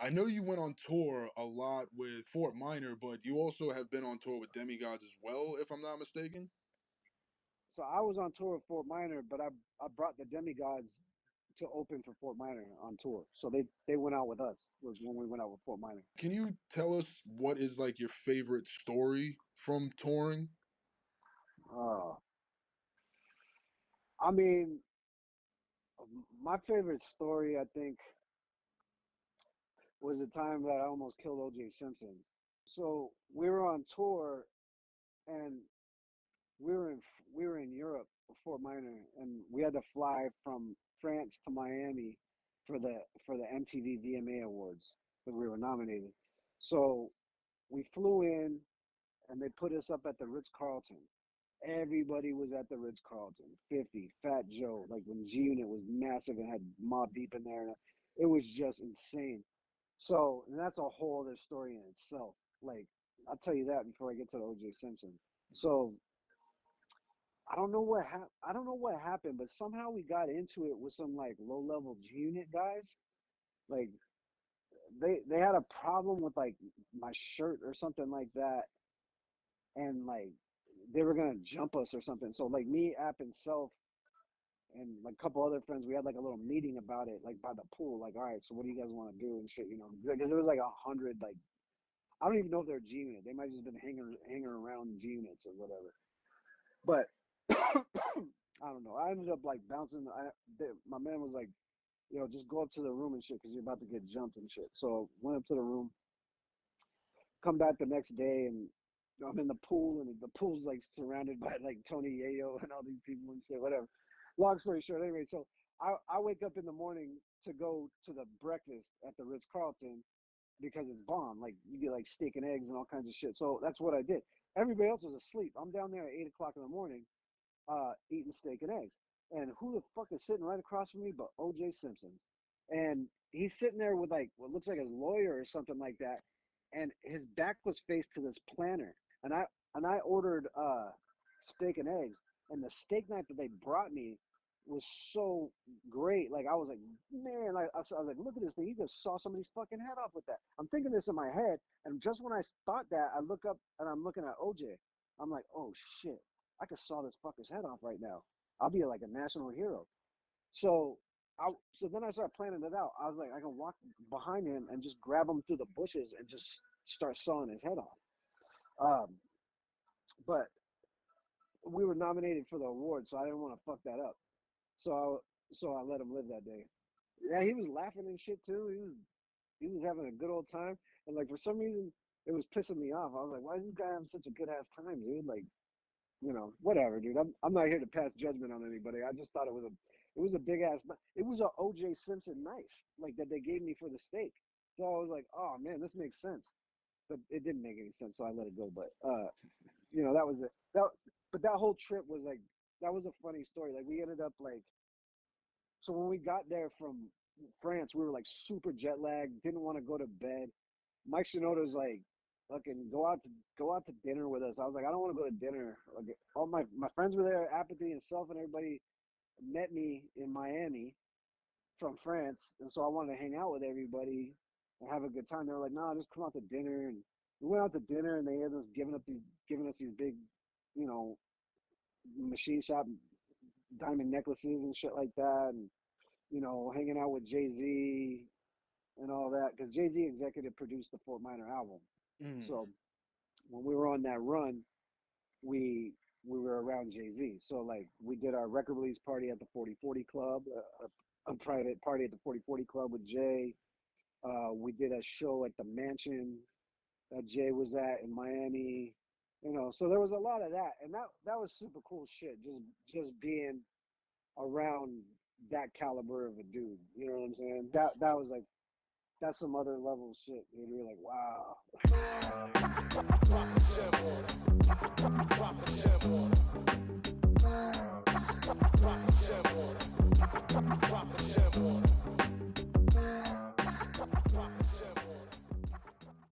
I know you went on tour a lot with Fort Minor, but you also have been on tour with Demigodz as well, if I'm not mistaken. So I was on tour with Fort Minor, but I brought the Demigodz to open for Fort Minor on tour. So they went out with us was when we went out with Fort Minor. Can you tell us what is like your favorite story from touring? Uh, I mean, my favorite story I think was the time that I almost killed O.J. Simpson. So we were on tour and we were in Europe with Fort Minor, and we had to fly from France to Miami for the MTV VMA Awards because we were nominated. So we flew in, and they put us up at the Ritz Carlton. Everybody was at the Ritz Carlton. 50, Fat Joe, like when G Unit was massive and had Mobb Deep in there. It was just insane. So, and that's a whole other story in itself. Like, I'll tell you that before I get to the OJ Simpson. So, I don't know what happened, but somehow we got into it with some like low level G Unit guys. Like they had a problem with like my shirt or something like that, and like they were gonna jump us or something. So like me, App, and Self, and like a couple other friends, we had like a little meeting about it, like by the pool. Like, all right, so what do you guys want to do and shit, you know? Because there was like 100, like I don't even know if they're G Unit. They might have just been hanging around G Units or whatever. But I don't know. I ended up like bouncing. My man was like, "Yo, just go up to the room and shit, because you're about to get jumped and shit." So went up to the room. Come back the next day, and I'm in the pool, and the pool's like surrounded by like Tony Yayo and all these people and shit. Whatever. Long story short, anyway. So I wake up in the morning to go to the breakfast at the Ritz Carlton because it's bomb. Like you get like steak and eggs and all kinds of shit. So that's what I did. Everybody else was asleep. I'm down there at 8 o'clock in the morning, eating steak and eggs. And who the fuck is sitting right across from me but O.J. Simpson? And he's sitting there with like what looks like his lawyer or something like that, and his back was faced to this planter. And I ordered steak and eggs, and the steak knife that they brought me was so great. Like I was like, man, I was like, look at this thing. You just saw somebody's fucking head off with that. I'm thinking this in my head, and just when I thought that, I look up and I'm looking at OJ. I'm like, oh shit, I could saw this fucker's head off right now. I'll be like a national hero. So so then I started planning it out. I was like, I can walk behind him and just grab him through the bushes and just start sawing his head off. Um, but we were nominated for the award, so I didn't want to fuck that up. So I let him live that day. Yeah, he was laughing and shit too. He was having a good old time, and like for some reason it was pissing me off. I was like, why is this guy having such a good ass time, dude? Like, whatever, dude. I'm not here to pass judgment on anybody. I just thought it was a big ass. It was a O.J. Simpson knife, like that they gave me for the steak. So I was like, oh man, this makes sense. But it didn't make any sense, so I let it go. But that was it. But that whole trip was like that was a funny story. Like we ended up like, so when we got there from France, we were like super jet lagged, didn't want to go to bed. Mike Shinoda's like, fucking go out to dinner with us. I was like, I don't want to go to dinner. Like all my friends were there, Apathy and Self, and everybody met me in Miami from France, and so I wanted to hang out with everybody and have a good time. They were like, no, just come out to dinner, and we went out to dinner, and they had us giving us these big, machine shop diamond necklaces and shit like that, and hanging out with Jay-Z and all that, because Jay-Z executive produced the Fort Minor album. So when we were on that run, we were around Jay-Z. So like we did our record release party at the 4040 Club, a private party at the 4040 Club with Jay. We did a show at the mansion that Jay was at in Miami. So there was a lot of that, and that was super cool shit. Just being around that caliber of a dude. You know what I'm saying? That was like, that's some other level shit, dude. You're like, wow. Drop a gem on